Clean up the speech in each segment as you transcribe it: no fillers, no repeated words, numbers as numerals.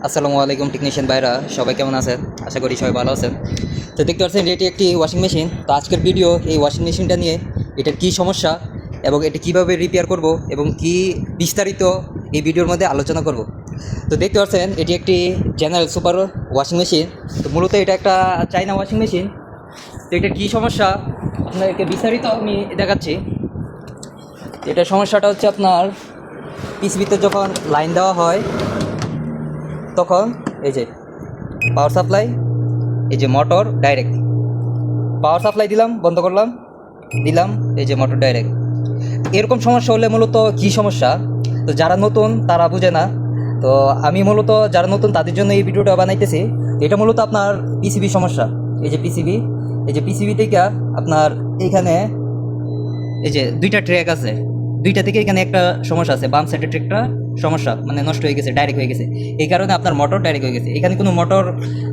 আসসালামু আলাইকুম টেকনিশিয়ান ভাইরা, সবাই কেমন আছেন? আশা করি সবাই ভালো আছেন। তো দেখতে পাচ্ছেন এটি একটি ওয়াশিং মেশিন। তো আজকের ভিডিও এই ওয়াশিং মেশিনটা নিয়ে, এটার কী সমস্যা এবং এটা কীভাবে রিপেয়ার করব এবং কি বিস্তারিত এই ভিডিওর মধ্যে আলোচনা করব। তো দেখতে পাচ্ছেন এটি একটি জেনারেল সুপার ওয়াশিং মেশিন। তো মূলত এটা একটা চাইনা ওয়াশিং মেশিন। তো এটার কী সমস্যা আপনাদেরকে বিস্তারিত আমি দেখাচ্ছি। এটার সমস্যাটা হচ্ছে আপনার পিসিবিতে যখন লাইন দেওয়া হয় তখন এই যে পাওয়ার সাপ্লাই, এই যে মোটর ডাইরেক্ট পাওয়ার সাপ্লাই দিলাম, বন্ধ করলাম, দিলাম, এই যে মোটর ডাইরেক্ট। এরকম সমস্যা হলে মূলত কী সমস্যা, তো যারা নতুন তারা বুঝে না। তো আমি মূলত যারা নতুন তাদের জন্য এই ভিডিওটা বানাইতেছি। এটা মূলত আপনার পিসিবি সমস্যা। এই যে পিসিবি, এই যে পিসিবি থেকে আপনার এইখানে এই যে দুইটা ট্র্যাক আছে, দুইটা থেকে এখানে একটা সমস্যা আছে। বাম সাইডের ট্র্যাকটা সমস্যা, মানে নষ্ট হয়ে গেছে, ডাইরেক্ট হয়ে গেছে। এই কারণে আপনার মোটর ডাইরেক্ট হয়ে গেছে। এখানে কোনো মোটর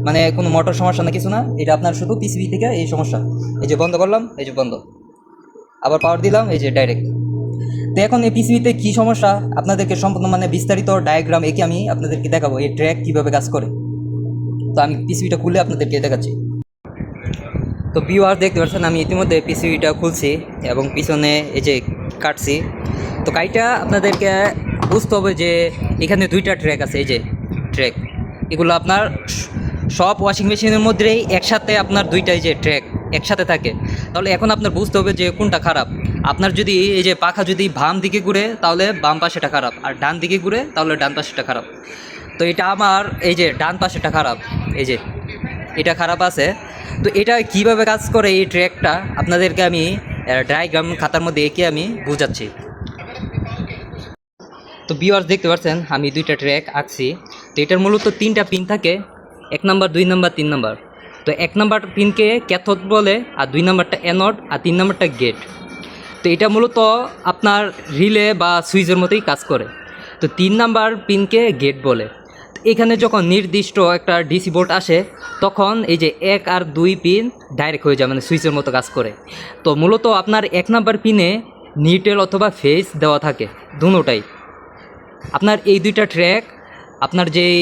মানে কোনো মোটর সমস্যা না, কিছু না। এটা আপনার শুধু পিসিবি থেকে এই সমস্যা। এই যে বন্ধ করলাম, এই যে বন্ধ, আবার পাওয়ার দিলাম, এই যে ডাইরেক্ট। তো এখন এই পিসিবিতে কী সমস্যা আপনাদেরকে সম্পূর্ণ মানে বিস্তারিত ডায়াগ্রাম এঁকে আমি আপনাদেরকে দেখাবো এই ট্র্যাক কীভাবে কাজ করে। তো আমি পিসিবিটা খুলে আপনাদেরকে দেখাচ্ছি। তো ভিউয়ার দেখতে পাচ্ছেন আমি ইতিমধ্যে পিসিবিটা খুলছি এবং পিছনে এই যে কাটছি। তো কাইটা আপনাদেরকে বুঝতে হবে যে এখানে দুইটা ট্র্যাক আছে। এই যে ট্র্যাক, এগুলো আপনার সব ওয়াশিং মেশিনের মধ্যেই একসাথে আপনার দুইটা এই যে ট্র্যাক একসাথে থাকে। তাহলে এখন আপনার বুঝতে হবে যে কোনটা খারাপ। আপনার যদি এই যে পাখা যদি বাম দিকে ঘুরে তাহলে বাম পাশেটা খারাপ, আর ডান দিকে ঘুরে তাহলে ডান পাশেটা খারাপ। তো এটা আমার এই যে ডান পাশেটা খারাপ, এই যে এটা খারাপ আছে। তো এটা কিভাবে কাজ করে এই ট্র্যাকটা আপনাদেরকে আমি ডায়াগ্রাম খাতার মধ্যে এঁকে আমি বুঝাচ্ছি। তো ভিউয়ার্স দেখতে পাচ্ছেন আমি দুইটা ট্র্যাক আঁকছি। তো এটার মূলত তিনটা পিন থাকে, 1 নাম্বার, 2 নাম্বার, 3 নাম্বার। তো 1 নাম্বার পিনকে ক্যাথোড বলে, আর 2 নাম্বারটা অ্যানোড, আর 3 নাম্বারটা গেট। তো এটা মূলত আপনার রিলে বা সুইচের মতোই কাজ করে। তো 3 নাম্বার পিনকে গেট বলে। এখানে যখন নির্দিষ্ট একটা ডিসি বোর্ড আসে তখন এই যে 1 আর 2 পিন ডাইরেক্ট হয়ে যায়, মানে সুইচের মতো কাজ করে। তো মূলত আপনার 1 নাম্বার পিনে নিউট্রাল অথবা ফেজ দেওয়া থাকে, দুটোটাই। আপনার এই দুইটা ট্র্যাক আপনার যেই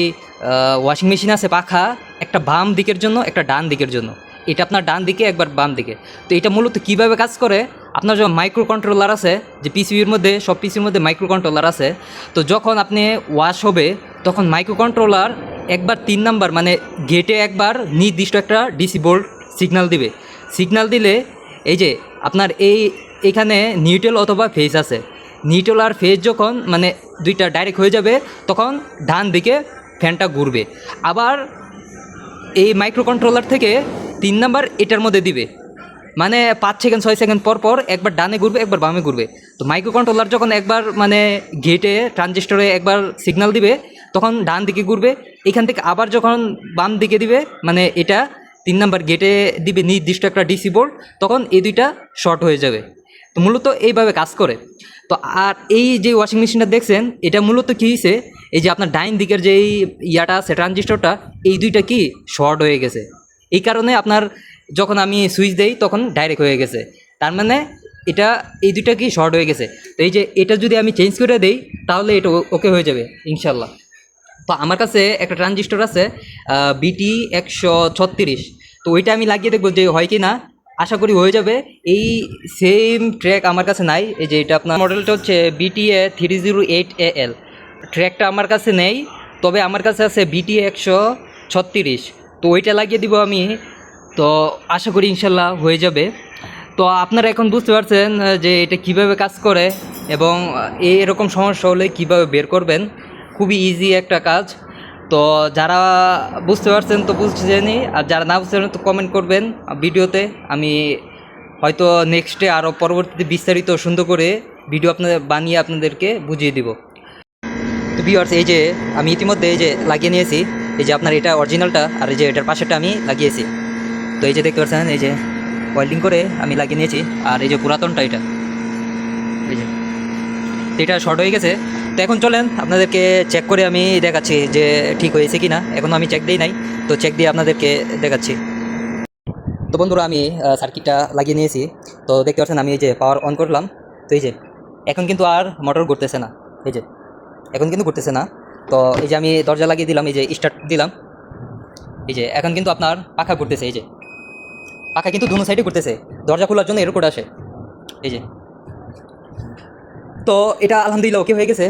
ওয়াশিং মেশিন আছে পাখা, একটা বাম দিকের জন্য একটা ডান দিকের জন্য। এটা আপনার ডান দিকে, একবার বাম দিকে। তো এটা মূলত কীভাবে কাজ করে, আপনার যখন মাইক্রো কন্ট্রোলার আছে, যে পিসিবির মধ্যে সব পিসির মধ্যে মাইক্রো কন্ট্রোলার আছে, তো যখন আপনি ওয়াশ হবে তখন মাইক্রো কন্ট্রোলার একবার 3 নাম্বার মানে গেটে একবার নির্দিষ্ট একটা ডিসি বোল্ট সিগন্যাল দিবে। সিগন্যাল দিলে এই যে আপনার এইখানে নিউট্রাল অথবা ফেজ আছে, নিউট্রাল আর ফেজ যখন মানে দুইটা ডাইরেক্ট হয়ে যাবে তখন ডান দিকে ফ্যানটা ঘুরবে। আবার এই মাইক্রো কন্ট্রোলার থেকে 3 নাম্বার এটার মধ্যে দিবে, মানে 5 সেকেন্ড 6 সেকেন্ড পর পর একবার ডানে ঘুরবে, একবার বামে ঘুরবে। তো মাইক্রো কন্ট্রোলার যখন একবার মানে গেটে ট্রানজিস্টরে একবার সিগন্যাল দিবে তখন ডান দিকে ঘুরবে। এখান থেকে আবার যখন বাম দিকে দিবে, মানে এটা 3 নাম্বার গেটে দিবে নির্দিষ্ট একটা ডিসি বোর্ড, তখন এই দুইটা শর্ট হয়ে যাবে। তো মূলত এইভাবে কাজ করে। তো আর এই যে ওয়াশিং মেশিনটা দেখছেন, এটা মূলত কী হয়েছে, এই যে আপনার ডাইন দিকের যে ইয়াটা আছে ট্রানজিস্টরটা, এই দুইটা কি শর্ট হয়ে গেছে। এই কারণে আপনার যখন আমি সুইচ দেই তখন ডাইরেক্ট হয়ে গেছে, তার মানে এটা এই দুইটা কি শর্ট হয়ে গেছে। তো এই যে এটা যদি আমি চেঞ্জ করে দেই তাহলে এটা ওকে হয়ে যাবে ইনশাল্লাহ। তো আমার কাছে একটা ট্রানজিস্টর আছে BT 136, তো ওইটা আমি লাগিয়ে দেখবো যে হয় কি না। আশা করি হয়ে যাবে। এই সেম ট্র্যাক আমার কাছে নাই। এই যে এটা আপনার মডেলটা হচ্ছে BTA 308AL। ট্র্যাকটা আমার কাছে নেই, তবে আমার কাছে আছে BT 136। তো ওইটা লাগিয়ে দিব আমি। তো আশা করি ইনশাল্লাহ হয়ে যাবে। তো আপনারা এখন বুঝতে পারছেন যে এটা কিভাবে কাজ করে এবং এরকম সমস্যা হলে কিভাবে বের করবেন। খুবই ইজি একটা কাজ। তো যারা বুঝতে পারছেন তো বুঝছেনই, আর যারা না বুঝতে পারেন তো কমেন্ট করবেন ভিডিওতে। আমি হয়তো নেক্সটে আরও পরবর্তীতে বিস্তারিত সুন্দর করে ভিডিও আপনাদের বানিয়ে আপনাদেরকে বুঝিয়ে দিব। তো ভিউয়ার্স এই যে আমি ইতিমধ্যে এই যে লাগিয়ে নিয়েছি, এই যে আপনার এটা অরিজিনালটা, আর এই যে এটার পাশেটা আমি লাগিয়েছি। তো এই যে দেখতে পাচ্ছেন এই যে ওয়েল্ডিং করে আমি লাগিয়ে নিয়েছি, আর এই যে পুরাতনটা এটা, এই যে এটা শর্ট হয়ে গেছে। তো এখন চলেন আপনাদেরকে চেক করে আমি দেখাচ্ছি যে ঠিক হয়েছে কি না। এখনও আমি চেক দিই নাই, তো চেক দিয়ে আপনাদেরকে দেখাচ্ছি। তো বন্ধুরা আমি সার্কিটটা লাগিয়ে নিয়েছি। তো দেখতে পাচ্ছেন আমি এই যে পাওয়ার অন করলাম। তো এই যে এখন কিন্তু আর মোটর ঘুরতেছে না, এই যে এখন কিন্তু ঘুরতেছে না। তো এই যে আমি দরজা লাগিয়ে দিলাম, এই যে স্টার্ট দিলাম, এই যে এখন কিন্তু আপনার পাখা ঘুরতেছে, এই যে পাখা কিন্তু দুনো সাইডে ঘুরতেছে, দরজা খোলার জন্য এরকম আসে, এই যে। তো এটা আলহামদুলিল্লাহ ওকে হয়ে গেছে।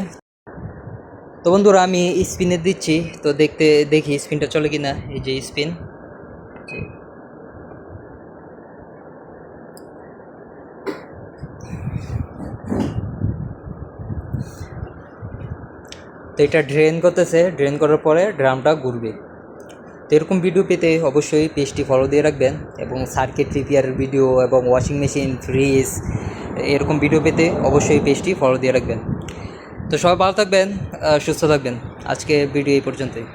তো বন্ধুরা আমি স্পিনে দিচ্ছি, তো দেখি স্পিনটা চলে কিনা। এই যে স্পিন, তো এটা ড্রেন করতেছে, ড্রেন করার পরে ড্রামটা ঘুরবে। তো এরকম ভিডিও পেতে অবশ্যই পেজটি ফলো দিয়ে রাখবেন, এবং সার্কিট রিপেয়ারের ভিডিও এবং ওয়াশিং মেশিন, ফ্রিজ এরকম ভিডিও পেতে অবশ্যই পেজটি ফলো দিয়ে রাখবেন। তো সবাই ভালো থাকবেন, সুস্থ থাকবেন। আজকে ভিডিও এই পর্যন্তই।